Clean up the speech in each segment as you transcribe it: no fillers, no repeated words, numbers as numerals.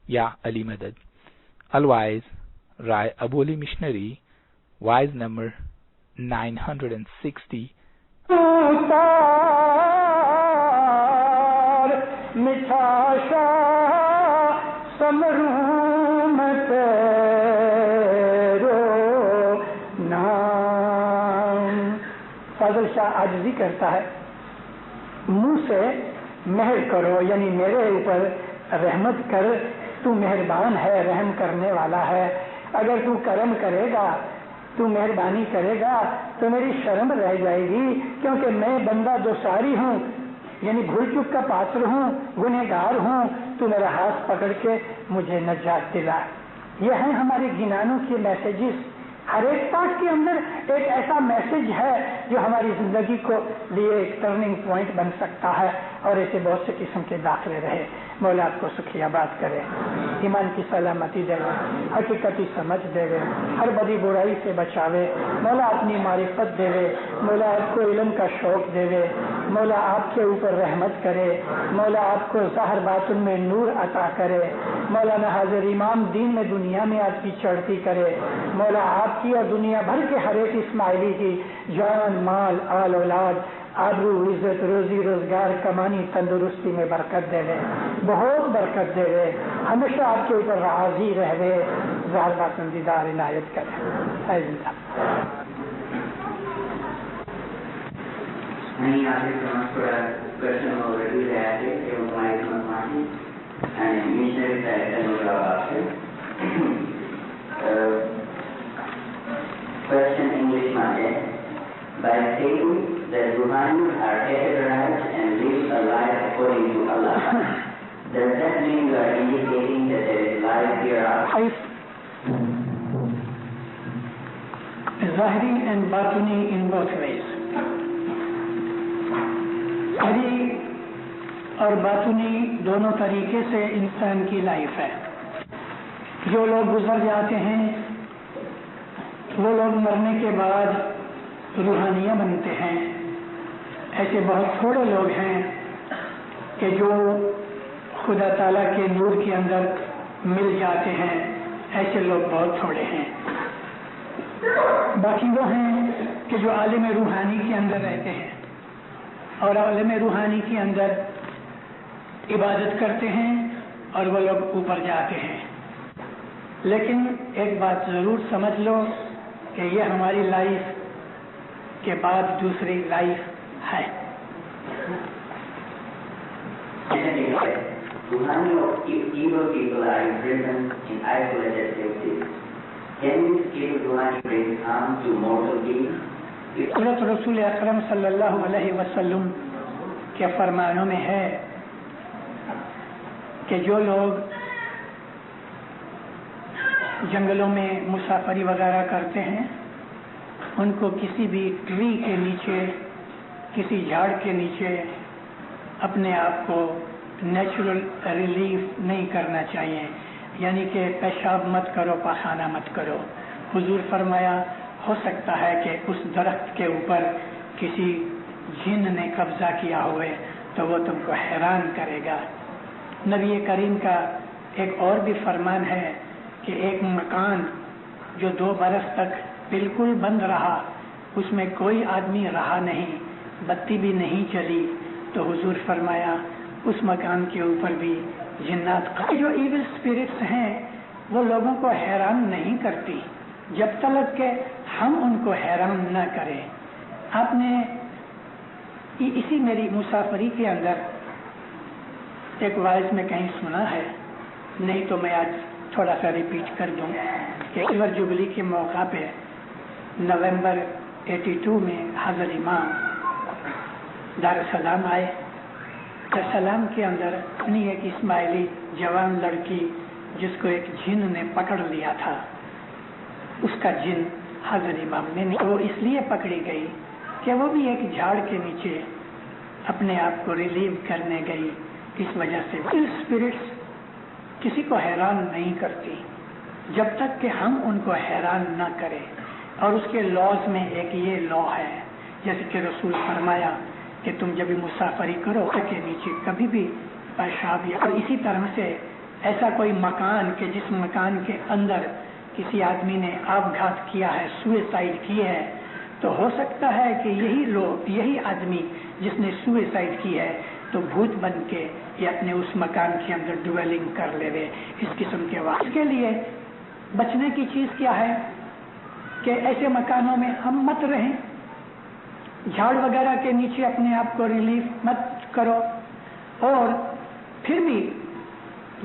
Ya Ali Madad. Otherwise, Rai Abu Ali Missionary, wise number 960. فاضل شاہ عاجزی کرتا ہے، منہ سے مہر کرو، یعنی میرے اوپر رحمت کر، تو مہربان ہے، رحم کرنے والا ہے، اگر تو کرم کرے گا، تو مہربانی کرے گا تو میری شرم رہ جائے گی، کیونکہ میں بندہ دوساری ہوں، یعنی بھول چوک کا پاتر ہوں، گنہگار ہوں، تو میرا ہاتھ پکڑ کے مجھے نجات دلا۔ یہ ہیں ہمارے گنانوں کے میسیجز۔ ہر ایک پاٹ کے اندر ایک ایسا میسج ہے جو ہماری زندگی کو لیے ایک ٹرننگ پوائنٹ بن سکتا ہے، اور ایسے بہت سے قسم کے داخلے رہے۔ مولا آپ کو سکھی آباد کرے، ایمان کی سلامتی دے، حقیقتی سمجھ دے، ہر بدی برائی سے بچاوے، مولا اپنی معرفت دے، مولا آپ کو علم کا شوق دے، مولا آپ کے اوپر رحمت کرے، مولا آپ کو ظاہر باطن میں نور عطا کرے، مولانا حاضر امام دین میں دنیا میں آپ کی چڑھتی کرے، مولا آپ کی اور دنیا بھر کے ہر ایک اسماعیلی کی جان مال آل اولاد آبرو عزت روزی روزگار کمانی تندرستی میں برکت دے، بہت برکت دے، ہمیشہ آپ کے اوپر راضی رہے، ظاہر باطن دیدار عنایت کرے۔ Many artists ask for a question already there, they would like to know, and missionaries that question English market. By saying that Ruhanis are categorized and live a life according to Allah, does that mean you are indicating that there is life hereafter? Zahiri and Batini in both ways. ظاہری اور باطنی دونوں طریقے سے انسان کی life ہے۔ جو لوگ گزر جاتے ہیں وہ لوگ مرنے کے بعد روحانیہ بنتے ہیں۔ ایسے بہت تھوڑے لوگ ہیں کہ جو خدا تعالیٰ کے نور کے اندر مل جاتے ہیں، ایسے لوگ بہت تھوڑے ہیں۔ باقی وہ ہیں کہ جو عالم روحانی کے اندر رہتے ہیں اور عالم روحانی کے اندر عبادت کرتے ہیں اور وہ لوگ اوپر جاتے ہیں۔ لیکن ایک بات ضرور سمجھ لو کہ یہ ہماری لائف کے بعد دوسری لائف ہے۔ Evil people are imprisoned in isolated places. Can this evil Ruhani bring harm to mortal beings? حضرت رسول اکرم صلی اللہ علیہ وسلم کے فرمانوں میں ہے کہ جو لوگ جنگلوں میں مسافری وغیرہ کرتے ہیں، ان کو کسی بھی ٹری کے نیچے، کسی جھاڑ کے نیچے اپنے آپ کو نیچرل ریلیف نہیں کرنا چاہیے، یعنی کہ پیشاب مت کرو، پاخانہ مت کرو۔ حضور فرمایا ہو سکتا ہے کہ اس درخت کے اوپر کسی جن نے قبضہ کیا ہوئے تو وہ تم کو حیران کرے گا۔ نبی کریم کا ایک اور بھی فرمان ہے کہ ایک مکان جو 2 برس تک بالکل بند رہا، اس میں کوئی آدمی رہا نہیں، بتی بھی نہیں چلی، تو حضور فرمایا اس مکان کے اوپر بھی جنات۔ جو ایول اسپرٹس ہیں وہ لوگوں کو حیران نہیں کرتی جب تک کہ ہم ان کو حیران نہ کریں۔ آپ نے اسی میری مسافری کے اندر ایک وائز میں کہیں سنا ہے، نہیں تو میں آج تھوڑا سا ریپیٹ کر دوں کہ سلور جوبلی کے موقع پہ نومبر 82 میں حضرت امام دار السلام آئے۔ دار السلام کے اندر اپنی ایک اسماعیلی جوان لڑکی جس کو ایک جن نے پکڑ لیا تھا، اس کا جن حضرت امام نے وہ اس لیے پکڑی گئی کہ وہ بھی ایک جھاڑ کے نیچے اپنے آپ کو ریلیو کرنے گئی۔ اس وجہ سے اسپرٹس کسی کو حیران نہیں کرتی جب تک کہ ہم ان کو حیران نہ کریں۔ اور اس کے لاز میں ایک یہ لا ہے، جیسے کہ رسول فرمایا کہ تم جب مسافری کرو کے نیچے کبھی بھی پیشاب، اور اسی طرح سے ایسا کوئی مکان کہ جس مکان کے اندر کسی آدمی نے آبگھات کیا ہے، سوئسائڈ کی ہے، تو ہو سکتا ہے کہ یہی آدمی جس نے سوئسائڈ کی ہے تو بھوت بن کے یہ اپنے اس مکان کے اندر ڈویلنگ کر لے اس قسم کے وقت کے لیے بچنے کی چیز کیا ہے کہ ایسے مکانوں میں ہم مت رہیں، جھاڑ وغیرہ کے نیچے اپنے آپ کو ریلیف مت کرو، اور پھر بھی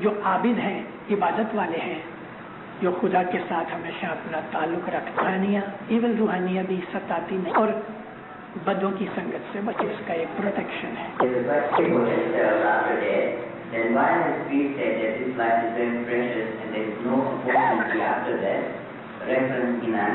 جو عابد ہیں، عبادت والے ہیں، جو خدا کے ساتھ ہمیشہ اپنا تعلق رکھتا ہے، ایول روحانیہ بھی ستاتی نہیں اور بدوں کی سنگت سے بچے، اس کا ایک پروٹیکشن ہے۔ Then why has Christ said that this life is very precious and there is no opportunity after that? Reference Iman,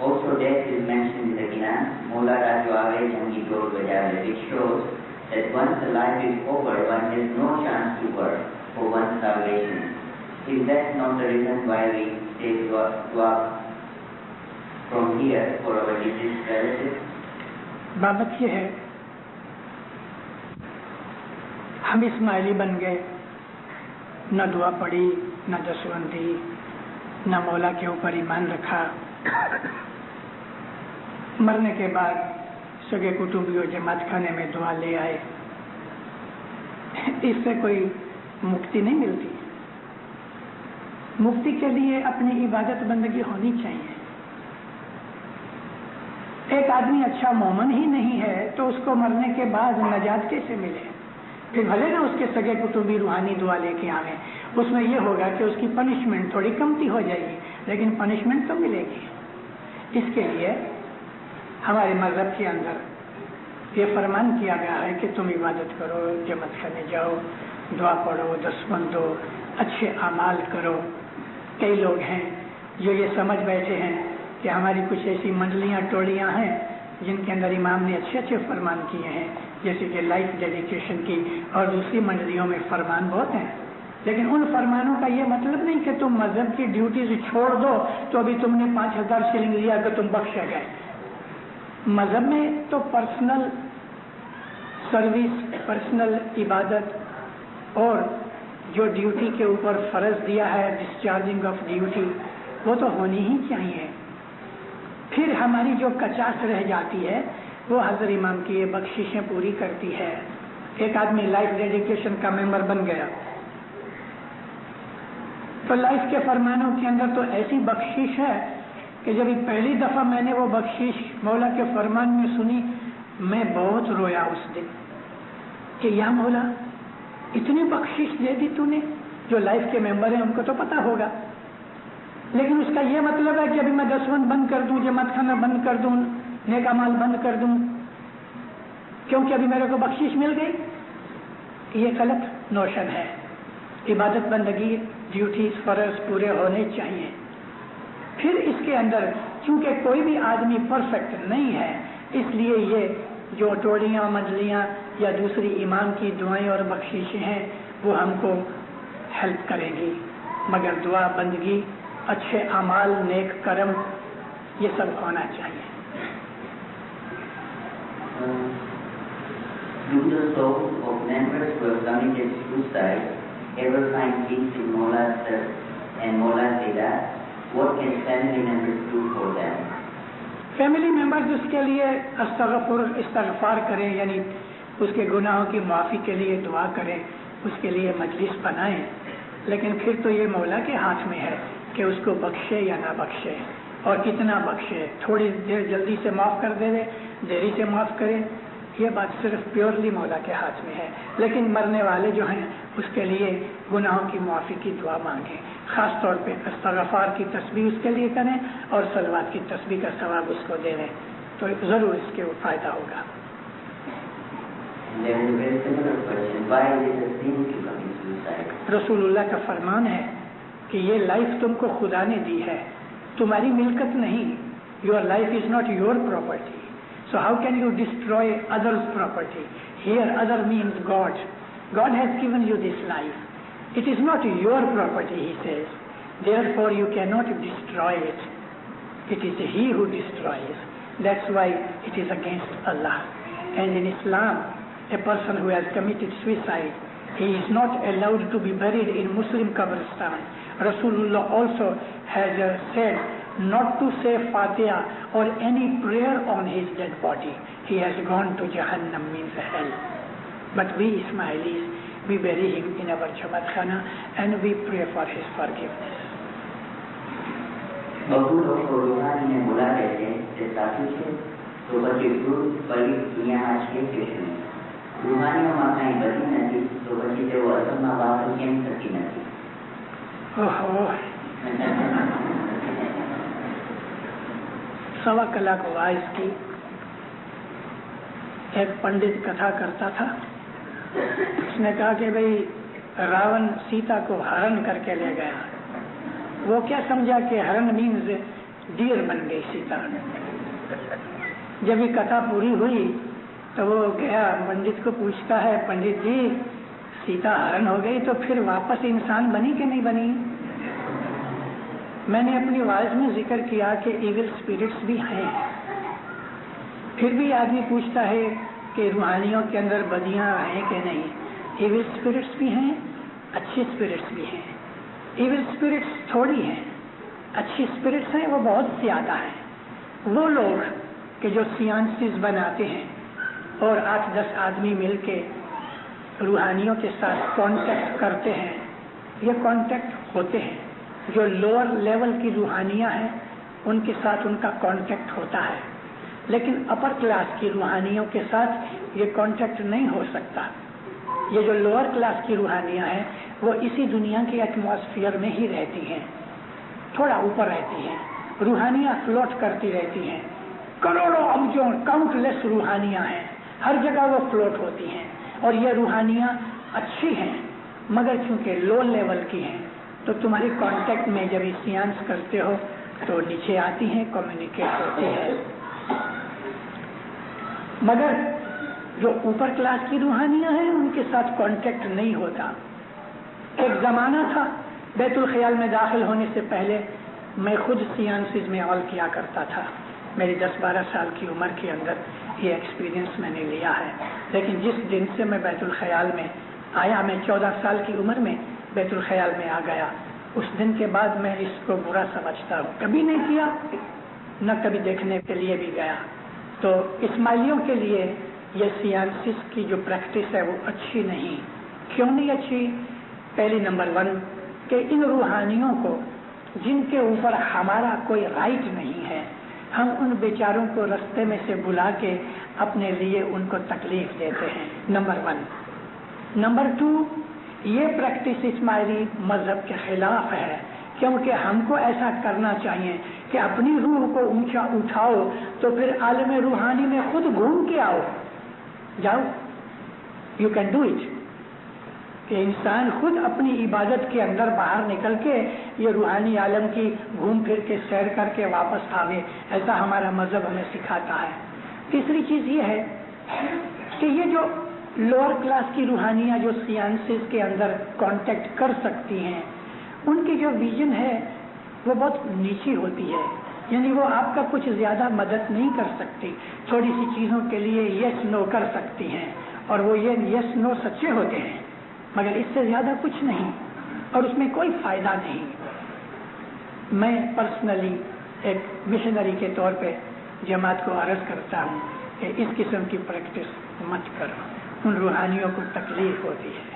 Also death is mentioned in the Quran. Mola Raju Aave Jangi Dor Bajale, which shows that once the life is over, one has no chance to work for one's salvation. Is that not the reason why we say dua from here for our deceased relatives? بابت یہ ہے، ہم اسماعیلی بن گئے، نہ دعا پڑی، نہ دسوندی، نہ مولا کے اوپر ایمان رکھا، مرنے کے بعد سگے کٹوبیوں جماعت خانے میں دعا لے آئے، اس سے کوئی مکتی نہیں ملتی۔ مکتی کے لیے اپنی عبادت بندگی ہونی چاہیے۔ ایک آدمی اچھا مومن ہی نہیں ہے تو اس کو مرنے کے بعد نجات کیسے ملے؟ پھر بھلے نہ اس کے سگے کتبی روحانی دعا لے کے آئیں، اس میں یہ ہوگا کہ اس کی پنشمنٹ تھوڑی کمتی ہو جائے گی، لیکن پنشمنٹ تو ملے گی۔ اس کے لیے ہمارے مذہب کے اندر یہ فرمان کیا گیا ہے کہ تم عبادت کرو، جماعت خانے جاؤ، دعا پڑھو، دستبند دو، اچھے اعمال کرو۔ کئی لوگ ہیں جو یہ سمجھ بیٹھے ہیں کہ ہماری کچھ ایسی منڈلیاں ٹولیاں ہیں جن کے اندر امام نے اچھے اچھے فرمان کیے ہیں، جیسے کہ لائف ڈیڈیکیشن کی، اور دوسری منڈلیوں میں فرمان بہت ہیں، لیکن ان فرمانوں کا یہ مطلب نہیں کہ تم مذہب کی ڈیوٹیز چھوڑ دو تو ابھی تم نے 5000 شلنگ لیا کہ تم بخشے گئے۔ مذہب میں تو پرسنل سروس، پرسنل عبادت اور جو ڈیوٹی کے اوپر فرض دیا ہے، ڈسچارجنگ آف ڈیوٹی، وہ تو ہونی ہی چاہیے۔ پھر ہماری جو کچاس رہ جاتی ہے وہ حضرت امام کی یہ بخششیں پوری کرتی ہے۔ ایک آدمی لائف ڈیڈیکیشن کا ممبر بن گیا تو لائف کے فرمانوں کے اندر تو ایسی بخشش ہے کہ جب پہلی دفعہ میں نے وہ بخشش مولا کے فرمان میں سنی، میں بہت رویا اس دن کہ یا مولا اتنی بخشش دے دی تو نے۔ جو لائف کے ممبر ہیں ان کو تو پتا ہوگا، لیکن اس کا یہ مطلب ہے کہ ابھی میں دسوند بند کر دوں، جماعت خانہ بند کر دوں، نیک اعمال بند کر دوں کیونکہ ابھی میرے کو بخشش مل گئی؟ یہ غلط نوشن ہے۔ عبادت بندگی، ڈیوٹیز، فرض پورے ہونے چاہیے۔ پھر اس کے اندر چونکہ کوئی بھی آدمی پرفیکٹ نہیں ہے، اس لیے یہ جو ٹولیاں، منڈلیاں یا دوسری امام کی دعائیں اور بخششیں ہیں وہ ہم کو ہیلپ کریں گی، مگر دعا، بندگی، اچھے اعمال، نیک کرم، یہ سب ہونا چاہیے۔ Do the souls of members who have committed suicide ever find peace in Mola's and Mola's Veda? What can family members do for them? Family members اس کے لیے استغفار کریں، یعنی اس کے گناہوں کی معافی کے لیے دعا کریں، اس کے لیے مجلس بنائیں، لیکن پھر تو یہ مولا کے ہاتھ میں ہے کہ اس کو بخشے یا نہ بخشے اور کتنا بخشے۔ تھوڑی دیر جلدی سے معاف کر دے، دیری سے معاف کرے، یہ بات صرف پیورلی مولا کے ہاتھ میں ہے، لیکن مرنے والے جو ہیں اس کے لیے گناہوں کی معافی کی دعا مانگیں، خاص طور پہ استغفار کی تسبیح اس کے لیے کریں اور صلوات کی تسبیح کا ثواب اس کو دے دیں، تو ضرور اس کے فائدہ ہوگا۔ رسول اللہ کا فرمان ہے کہ یہ لائف تم کو خدا نے دی ہے، تمہاری ملکت نہیں۔ Your life is not your property, so how can you destroy others' property? Here other means God. God has given you this life. It is not your property, he says. Therefore you cannot destroy it. It is he who destroys. That's why it is against Allah. And in Islam, a person who has committed suicide, he is not allowed to be buried in Muslim Qabristan. Rasulullah also has said not to say Fatiha or any prayer on his dead body. He has gone to Jahannam, means hell. But we Ismailis, we bury him in our Jamaat Khana and we pray for his forgiveness. بہو لوگ کو روحانی میں بلا لیتے تھے ساتھی سے تو بچے دور پلی دنیا آج کے پیش میں روحانی میں کہیں بدی نہ تھی تو بچے سے وہ اصل ماں باپ کو کہیں سکی نہ تھی. سوا کلاک وائز کی ایک پنڈت کتھا کرتا تھا. اس نے کہا کہ بھئی راون سیتا کو ہرن کر کے لے گیا. وہ کیا سمجھا کہ ہرن مینز ڈیر بن گئی سیتا. جب یہ کتھا پوری ہوئی تو وہ گیا پنڈت کو پوچھتا ہے, پنڈت جی سیتا ہرن ہو گئی تو پھر واپس انسان بنی کہ نہیں بنی؟ میں نے اپنی واعظ میں ذکر کیا کہ ایول اسپرٹس بھی ہیں. پھر بھی آدمی پوچھتا ہے کہ روحانیوں کے اندر بدیاں ہیں کہ نہیں. ایول اسپرٹس بھی ہیں, اچھی اسپرٹس بھی ہیں. ایول اسپرٹس تھوڑی ہیں, اچھی اسپرٹس ہیں وہ بہت زیادہ ہیں. وہ لوگ کہ جو سیانسز بناتے ہیں اور 8-10 آدمی مل کے روحانیوں کے ساتھ کانٹیکٹ کرتے ہیں, یہ کانٹیکٹ ہوتے ہیں. جو لوور لیول کی روحانیاں ہیں ان کے ساتھ ان کا کانٹیکٹ ہوتا ہے, لیکن اپر کلاس کی روحانیوں کے ساتھ یہ کانٹیکٹ نہیں ہو سکتا. یہ جو لوور کلاس کی روحانیاں ہیں وہ اسی دنیا کے ایٹماسفیئر میں ہی رہتی ہیں, تھوڑا اوپر رہتی ہیں. روحانیاں فلوٹ کرتی رہتی ہیں. کروڑوں ابجوں کاؤنٹ لیس روحانیاں ہیں, ہر جگہ وہ فلوٹ ہوتی ہیں. اور یہ روحانیاں اچھی ہیں مگر چونکہ لو لیول کی ہیں تو تمہاری کانٹیکٹ میں جب سیانس کرتے ہو تو نیچے آتی ہیں, کمیونیکیٹ ہوتی ہے. مگر جو اوپر کلاس کی روحانیاں ہیں ان کے ساتھ کانٹیکٹ نہیں ہوتا. ایک زمانہ تھا بیت الخیال میں داخل ہونے سے پہلے میں خود سیانسز میں عمل کیا کرتا تھا. میری 10-12 سال کی عمر کے اندر یہ ایکسپیرینس میں نے لیا ہے. لیکن جس دن سے میں بیت الخیال میں آیا, میں 14 سال کی عمر میں بیت الخیال میں آ گیا, اس دن کے بعد میں اس کو برا سمجھتا ہوں. کبھی نہیں کیا, نہ کبھی دیکھنے کے لیے بھی گیا. تو اسماعیلیوں کے لیے یہ سیانسز کی جو پریکٹس ہے وہ اچھی نہیں. کیوں نہیں اچھی؟ پہلی نمبر 1 کہ ان روحانیوں کو جن کے اوپر ہمارا کوئی رائٹ نہیں ہے, ہم ان بیچاروں کو رستے میں سے بلا کے اپنے لیے ان کو تکلیف دیتے ہیں. نمبر 1. نمبر 2, یہ پریکٹس اسماعیلی مذہب کے خلاف ہے, کیونکہ ہم کو ایسا کرنا چاہیے کہ اپنی روح کو اونچا اٹھاؤ تو پھر عالم روحانی میں خود گھوم کے آؤ. جاؤ, یو کین ڈو اٹ. کہ انسان خود اپنی عبادت کے اندر باہر نکل کے یہ روحانی عالم کی گھوم پھر کے سیر کر کے واپس آوے, ایسا ہمارا مذہب ہمیں سکھاتا ہے. تیسری چیز یہ ہے کہ یہ جو لوور کلاس کی روحانیاں جو سیانسز کے اندر کانٹیکٹ کر سکتی ہیں, ان کی جو ویژن ہے وہ بہت نیچی ہوتی ہے. یعنی وہ آپ کا کچھ زیادہ مدد نہیں کر سکتی, تھوڑی سی چیزوں کے لیے یس نو کر سکتی ہیں, اور وہ یہ یس نو سچے ہوتے ہیں مگر اس سے زیادہ کچھ نہیں, اور اس میں کوئی فائدہ نہیں. میں پرسنلی ایک مشنری کے طور پہ جماعت کو عرض کرتا ہوں کہ اس قسم کی پریکٹس مت کرو, ان روحانیوں کو تکلیف ہوتی ہے.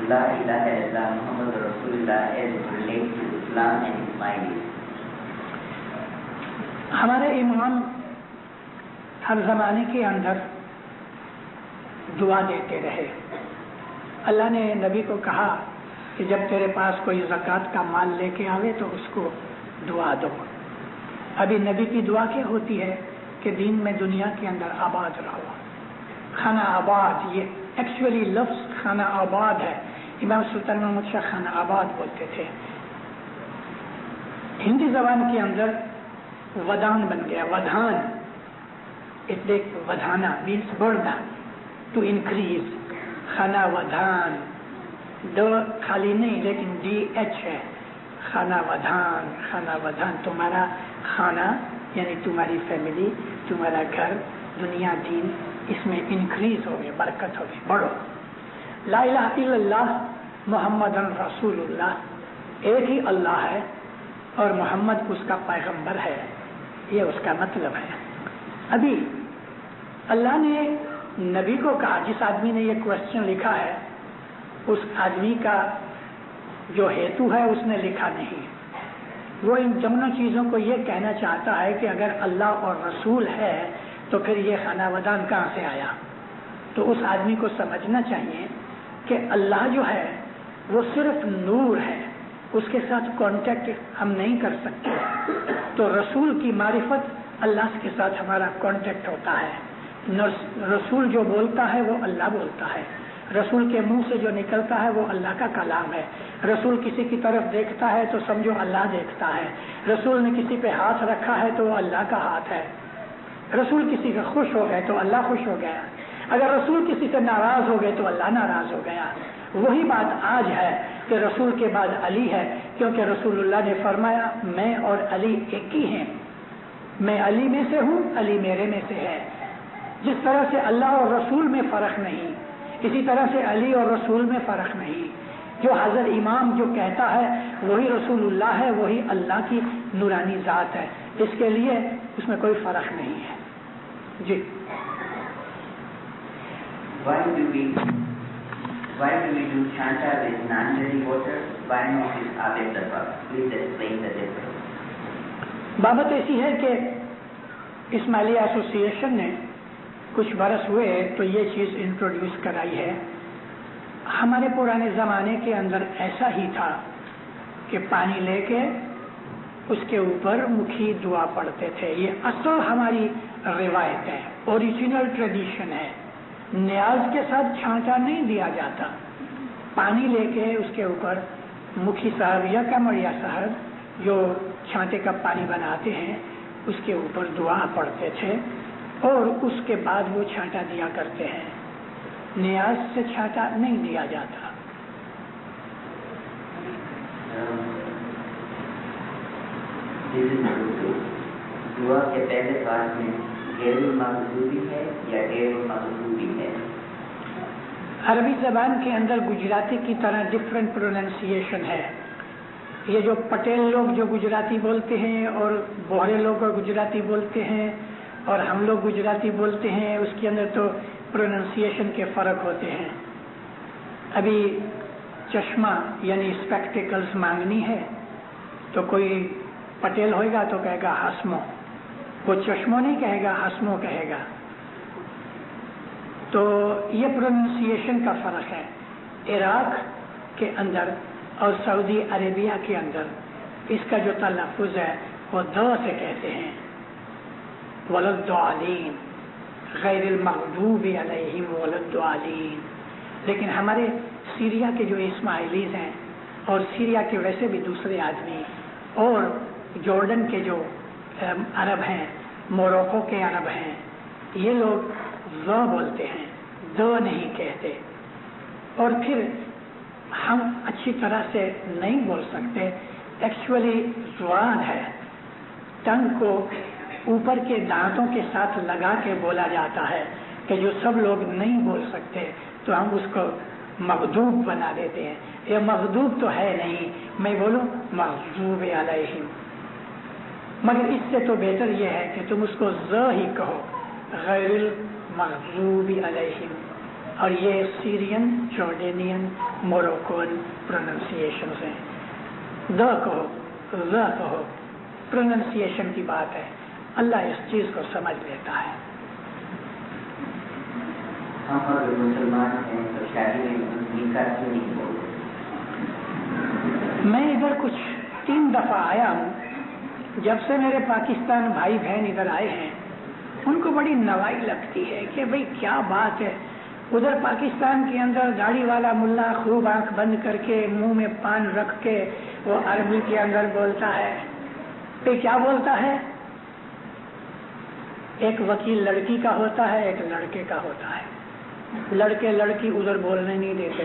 لا الہ الا اللہ محمد رسول اللہ as it relates to Islam and Ismailis. ہمارے امام ہر زمانے کے اندر دعا دیتے رہے. اللہ نے نبی کو کہا کہ جب تیرے پاس کوئی زکوٰۃ کا مال لے کے آوے تو اس کو دعا دو. ابھی نبی کی دعا کیا ہوتی ہے کہ دین میں دنیا کے اندر آباد رہو. خانہ آباد, یہ ایکچولی لفظ خانہ آباد ہے. امام سلطان محمود شاہ خانہ آباد بولتے تھے. ہندی زبان کے اندر ودان بن گیا, ودھان. ودھانا مینس بڑھنا, ٹو انکریز. خانہ ودھان, دو خالی نہیں لیکن DH ہے، خانہ ودھان، خانہ ودھان، تمہارا خانہ یعنی تمہاری فیملی، تمہارا گھر، دنیا دین، اس میں انکریز ہوگی، برکت ہوگی، بڑھو۔ لا الہ الا اللہ محمد رسول اللہ، ایک ہی اللہ ہے اور محمد اس کا پیغمبر ہے، یہ اس کا مطلب ہے۔ ابھی اللہ نے نبی کو کہا، جس آدمی نے یہ کوشچن لکھا ہے اس آدمی کا جو ہیتو ہے اس نے لکھا نہیں، وہ ان دونوں چیزوں کو یہ کہنا چاہتا ہے کہ اگر اللہ اور رسول ہے تو پھر یہ خانہ ودان کہاں سے آیا؟ تو اس آدمی کو سمجھنا چاہیے کہ اللہ جو ہے وہ صرف نور ہے، اس کے ساتھ کانٹیکٹ ہم نہیں کر سکتے، تو رسول کی معرفت اللہ کے ساتھ ہمارا کانٹیکٹ ہوتا ہے۔ رسول جو بولتا ہے وہ اللہ بولتا ہے، رسول کے منہ سے جو نکلتا ہے وہ اللہ کا کلام ہے۔ رسول کسی کی طرف دیکھتا ہے تو سمجھو اللہ دیکھتا ہے، رسول نے کسی پہ ہاتھ رکھا ہے تو وہ اللہ کا ہاتھ ہے، رسول کسی سے خوش ہو گئے تو اللہ خوش ہو گیا، اگر رسول کسی سے ناراض ہو گئے تو اللہ ناراض ہو گیا۔ وہی بات آج ہے کہ رسول کے بعد علی ہے، کیونکہ رسول اللہ نے فرمایا میں اور علی ایک ہی ہیں، میں علی میں سے ہوں، علی میرے میں سے ہے۔ جس طرح سے اللہ اور رسول میں فرق نہیں، اسی طرح سے علی اور رسول میں فرق نہیں۔ جو حضرت امام جو کہتا ہے وہی رسول اللہ ہے، وہی اللہ کی نورانی ذات ہے، اس کے لیے اس میں کوئی فرق نہیں ہے۔ جی Why do we do chanta with non-dirty water? Why not with Abedabba? Please explain the difference. بابت ایسی ہے کہ اسماعیلیہ ایسوسی ایشن نے کچھ برس ہوئے تو یہ چیز انٹروڈیوس کرائی ہے۔ ہمارے پرانے زمانے کے اندر ایسا ہی تھا کہ پانی لے کے اس کے اوپر مکھی دعا پڑھتے تھے، یہ اصل ہماری روایت ہے، اوریجنل ٹریڈیشن ہے۔ نیاز کے ساتھ چھانٹا نہیں دیا جاتا، پانی لے کے اس کے اوپر مکھی صاحب یا کمڑیا صاحب جو چھانٹے کا پانی بناتے ہیں اس کے اوپر دعا پڑھتے تھے اور اس کے بعد وہ چھانٹا دیا کرتے ہیں، نیاز سے چھانٹا نہیں دیا جاتا۔ دعا کے پہلے بات میں غیر المغضوبی ہے یا غیر المغضوبی ہے؟ عربی زبان کے اندر گجراتی کی طرح ڈفرینٹ پروننسیشن ہے۔ یہ جو پٹیل لوگ جو گجراتی بولتے ہیں اور بوہرے لوگ گجراتی بولتے ہیں اور ہم لوگ گجراتی بولتے ہیں، اس کے اندر تو پروننسیشن کے فرق ہوتے ہیں۔ ابھی چشمہ یعنی اسپیکٹیکلز مانگنی ہے تو کوئی پٹیل ہوئے گا تو کہے گا ہسمو، وہ چشموں نہیں کہے گا، ہسمو کہے گا۔ تو یہ پروننسیشن کا فرق ہے۔ عراق کے اندر اور سعودی عربیہ کے اندر اس کا جو تلفظ ہے وہ د سے کہتے ہیں، وللضالین، غیر المغضوب علیہم وللضالین۔ لیکن ہمارے سیریا کے جو اسماعیلیز ہیں اور سیریا کے ویسے بھی دوسرے آدمی اور جارڈن کے جو عرب ہیں، موروکو کے عرب ہیں، یہ لوگ ز بولتے ہیں، د نہیں کہتے۔ اور پھر ہم اچھی طرح سے نہیں بول سکتے، ایکچولی زبان ہے، ٹنگ کو اوپر کے دانتوں کے ساتھ لگا کے بولا جاتا ہے کہ جو سب لوگ نہیں بول سکتے تو ہم اس کو مغضوب بنا دیتے ہیں۔ یہ مغضوب تو ہے نہیں، میں بولوں مغضوب علیہم، مگر اس سے تو بہتر یہ ہے کہ تم اس کو ز ہی کہو، غیر المغضوب علیہم۔ اور یہ سیرین، جارڈینین، موروکون پروننسیشن ہیں۔ د کہو، ز کہو، پروننسیشن کی بات ہے، اللہ اس چیز کو سمجھ لیتا ہے۔ ہم اور مسلمان ہیں تو شادی میں نکاح کیوں نہیں بولتے؟ میں ادھر کچھ 3 دفعہ آیا ہوں، جب سے میرے پاکستان بھائی بہن ادھر آئے ہیں ان کو بڑی نوائی لگتی ہے کہ بھئی کیا بات ہے، ادھر پاکستان کے اندر داڑھی والا ملا خوب آنکھ بند کر کے منہ میں پان رکھ کے وہ عربی کے اندر بولتا ہے۔ پھر کیا بولتا ہے؟ ایک وکیل لڑکی کا ہوتا ہے، ایک لڑکے کا ہوتا ہے، لڑکے لڑکی ادھر بولنے نہیں دیتے،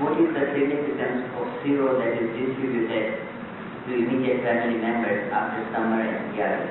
What is the significance of zero that is distributed to immediate family members after summer and ziyarat?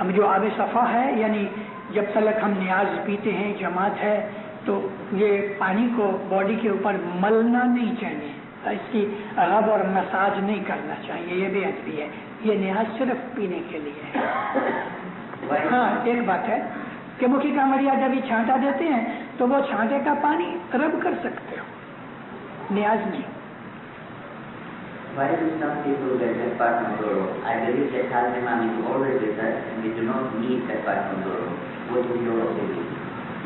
ہم جو آب صفا ہے یعنی جب تلک ہم نیاز پیتے ہیں جماعت ہے تو یہ پانی کو باڈی کے اوپر ملنا نہیں چاہیے، اس کی رب اور مساج نہیں کرنا چاہیے، یہ بے ادبی ہے، یہ نیاز صرف پینے کے لیے ہے۔ ہاں ایک بات ہے کہ مکھی کا مڑیا جب یہ چھانٹا دیتے ہیں تو وہ چھانٹے کا پانی رب کر سکتے ہو، نیاز نہیں۔ Why do some people get that part from Doro? I believe that Hal Imam is always with us and we do not need that part from Doro. What is your opinion?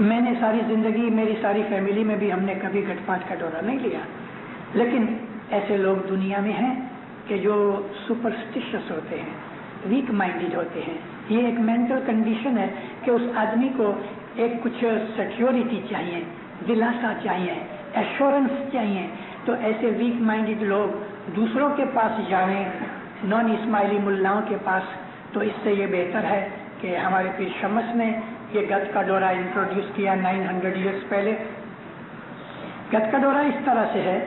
میں نے ساری زندگی میری ساری family میں بھی ہم نے کبھی گٹ پاٹ کا ڈورا نہیں لیا، لیکن ایسے لوگ دنیا میں ہیں کہ جو سپرسٹیشس ہوتے ہیں، ویک مائنڈیڈ ہوتے ہیں۔ یہ ایک مینٹل کنڈیشن ہے کہ اس آدمی کو ایک کچھ سیکیورٹی چاہیے، دلاسا چاہیے، ایشورنس چاہیے، تو ایسے ویک مائنڈیڈ لوگ دوسروں کے پاس جائیں، نان اسماعیلی ملاؤں کے پاس، تو اس سے یہ بہتر ہے کہ ہمارے پیر شمس نے یہ گت کا ڈورا انٹروڈیوس کیا 900 ایئرس پہلے۔ گت کا ڈورا اس طرح سے ہے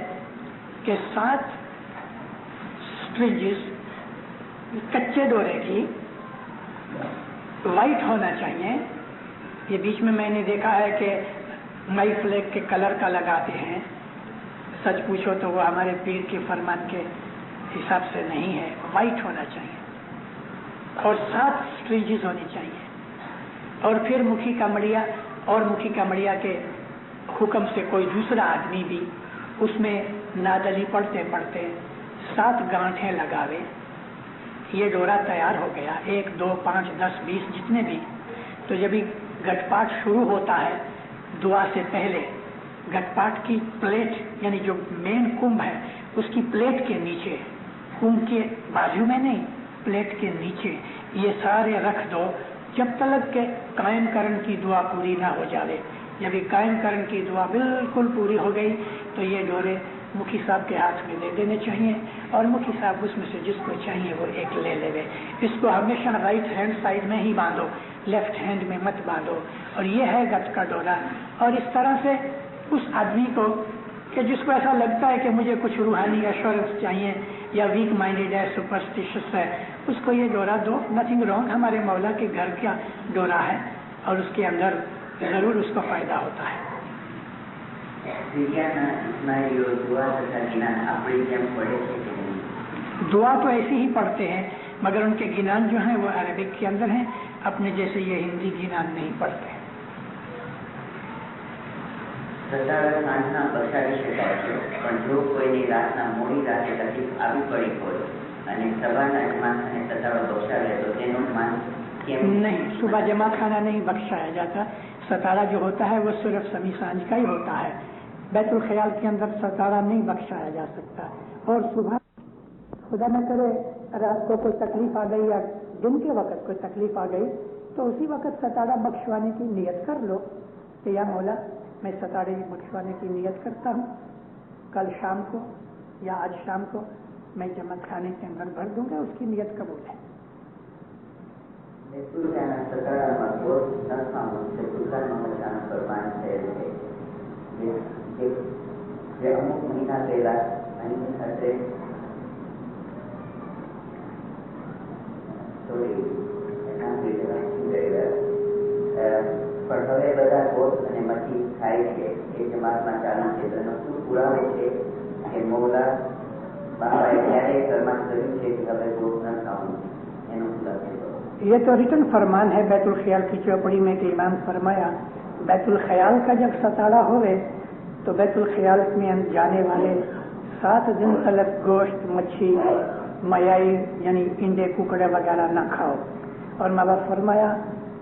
کہ 7 سٹرنجز کچے ڈورے کی وائٹ ہونا چاہیے۔ یہ بیچ میں نے دیکھا ہے کہ مائی فلیگ کے کلر کا لگاتے ہیں، سچ پوچھو تو وہ ہمارے پیر کے فرمان کے حساب سے نہیں ہے، وائٹ ہونا چاہیے اور 7 سٹرنجز ہونی چاہیے۔ اور پھر مکھی کا مڑیا، اور مکھی کا مڑیا کے حکم سے کوئی دوسرا آدمی بھی اس میں نادلی پڑھتے پڑھتے 7 گانٹھیں لگاوے، یہ ڈورا تیار ہو گیا، 1 2 5 10 20 جتنے بھی۔ تو جب گٹ پاٹ شروع ہوتا ہے دعا سے پہلے، گٹ پاٹ کی پلیٹ یعنی جو مین کنبھ ہے اس کی پلیٹ کے نیچے، کنبھ کے بازو میں نہیں، پلیٹ کے نیچے یہ سارے رکھ دو جب تک کہ قائم کرن کی دعا پوری نہ ہو جائے۔ جب یہ قائم کرن کی دعا بالکل پوری ہو گئی تو یہ ڈورے مکھی صاحب کے ہاتھ میں دے دینے چاہیے، اور مکھی صاحب اس میں سے جس کو چاہیے وہ ایک لے لے۔ اس کو ہمیشہ رائٹ ہینڈ سائڈ میں ہی باندھو، لیفٹ ہینڈ میں مت باندھو، اور یہ ہے گت کا ڈورا۔ اور اس طرح سے اس آدمی کو کہ جس کو ایسا لگتا ہے کہ مجھے کچھ روحانی ایشورنس چاہیے یا ویک مائنڈیڈ ہے، سپرسٹیشس ہے، اس کو یہ ڈورا دو، نتھنگ رانگ، ہمارے مولا کے گھر کا ڈورا ہے اور اس کے اندر ضرور اس کو فائدہ ہوتا ہے۔ دعا تو ایسی ہی پڑھتے ہیں مگر ان کے گنان جو ہیں وہ عربک کے اندر ہیں، اپنے جیسے یہ ہندی گنان نہیں پڑھتے۔ સાંજના બચાવી શકાય છે, પણ જો કોઈની રાતના મોડી રાતે તકલીફ આવી પડી હોય અને સવારના જમાત અને સતાળો બક્ષાવે તો તેનું માન કેમ? نہیں، صبح جماعت خانہ نہیں بخشایا جاتا، ستارہ جو ہوتا ہے وہ صرف سمی سانج کا ہی ہوتا ہے، بیت الخیال کے اندر ستارہ نہیں بخشایا جا سکتا۔ اور صبح خدا نہ کرے رات کو کوئی تکلیف آ گئی یا دن کے وقت کوئی تکلیف آ گئی تو اسی وقت ستارہ بخشوانے کی نیت کر لو کہ یا مولا میں ستارے بخشوانے کی نیت کرتا ہوں، کل شام کو یا آج شام کو میں جماعت خانے کے اندر بھر دوں گا، اس کی نیت قبول ہے۔ પણ હવે બધા ગોત અને મચ્છી ખાય છે એ જમાતમાં ચાલુ છે, તેનો શું પુરાવો છે કે મોલા બાબાએ ત્યારે ફરમાન કર્યું છે કે હવે ગોત ન ખાવું, એનો ખુલાસો કરો। یہ تو ریٹن فرمان ہے بیت الخیال کی چوپڑی میں کہ امام فرمایا بیت الخیال کا جب ستارہ ہوئے تو بیت الخیال میں جانے والے 7 دن تلک گوشت، مچھی، میائی یعنی انڈے ککڑے وغیرہ نہ کھاؤ، اور ماں باپ فرمایا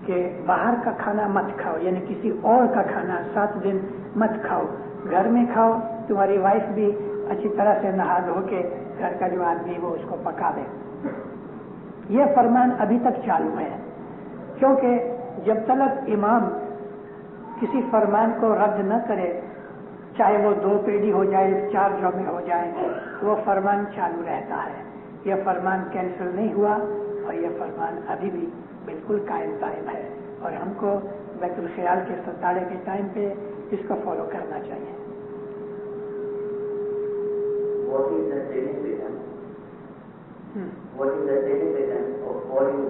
کہ باہر کا کھانا مت کھاؤ، یعنی کسی اور کا کھانا 7 دن مت کھاؤ، گھر میں کھاؤ، تمہاری وائف بھی اچھی طرح سے نہا دھو کے گھر کا جو آدمی وہ اس کو پکا دے۔ یہ فرمان ابھی تک چالو ہے، کیونکہ جب تک امام کسی فرمان کو رد نہ کرے، چاہے وہ 2 پیڑھی ہو جائے، 4 جمعے ہو جائے، وہ فرمان چالو رہتا ہے۔ یہ فرمان کینسل نہیں ہوا اور یہ فرمان ابھی بھی بالکل قائم دائم ہے، اور ہم کو بیت الخیال کے ستارے کے ٹائم پہ اس کو فالو کرنا چاہیے۔ What is the significance of pouring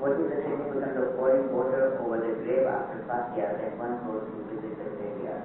What is the significance of pouring water over the grave after Satya that one goes to visit the graveyard?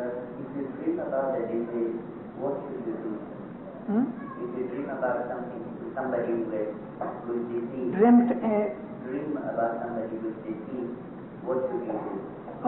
If you dream about a disease, what should you do? If you dream about somebody with disease, dream about somebody with disease, what should you do?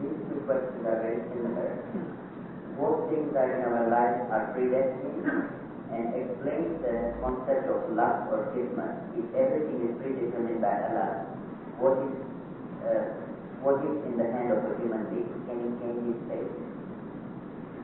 These two questions are very similar. Both things are in our life are predestined, and explains the concept of luck or kismet. If everything is predetermined by Allah, what is in the hand of a human being? Can he change his fate?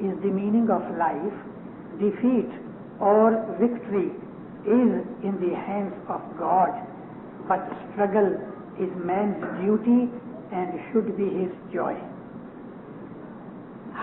is the meaning of life, defeat or victory is in the hands of God, but struggle is man's duty and should be his joy.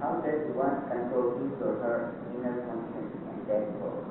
How does one control his or her inner conscience and death thoughts?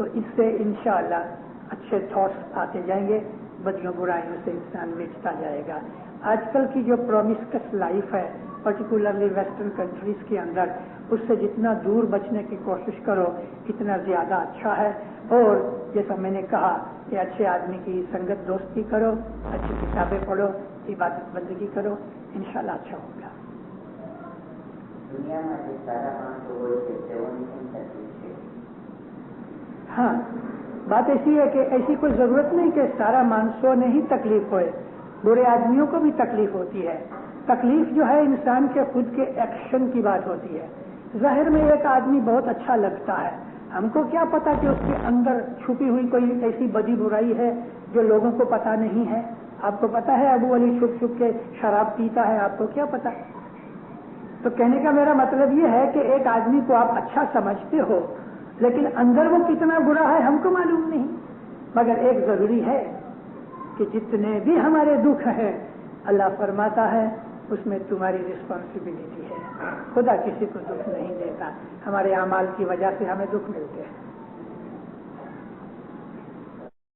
تو اس سے انشاءاللہ اچھے thoughts آتے جائیں گے، بدیوں برائیوں سے انسان مٹتا جائے گا۔ آج کل کی جو پرومسکس لائف ہے پرٹیکولرلی ویسٹرن کنٹریز کے اندر، اس سے جتنا دور بچنے کی کوشش کرو اتنا زیادہ اچھا ہے۔ اور جیسا میں نے کہا کہ اچھے آدمی کی سنگت دوستی کرو، اچھی کتابیں پڑھو، عبادت بندگی کرو، انشاءاللہ اچھا ہوگا۔ دنیا میں سارا ہاں، بات ایسی ہے کہ ایسی کوئی ضرورت نہیں کہ سارا مانسوں نے ہی تکلیف ہوئے، برے آدمیوں کو بھی تکلیف ہوتی ہے۔ تکلیف جو ہے انسان کے خود کے ایکشن کی بات ہوتی ہے۔ ظاہر میں ایک آدمی بہت اچھا لگتا ہے، ہم کو کیا پتا کہ اس کے اندر چھپی ہوئی کوئی ایسی بدی برائی ہے جو لوگوں کو پتا نہیں ہے۔ آپ کو پتا ہے ابو علی چھپ چھپ کے شراب پیتا ہے، آپ کو کیا پتا؟ تو کہنے کا میرا مطلب یہ ہے کہ ایک آدمی کو آپ اچھا سمجھتے ہو لیکن اندر وہ کتنا برا ہے ہم کو معلوم نہیں۔ مگر ایک ضروری ہے کہ جتنے بھی ہمارے دکھ ہیں اللہ فرماتا ہے اس میں تمہاری رسپانسبلٹی ہے۔ خدا کسی کو دکھ نہیں دیتا، ہمارے اعمال کی وجہ سے ہمیں دکھ ملتے ہیں۔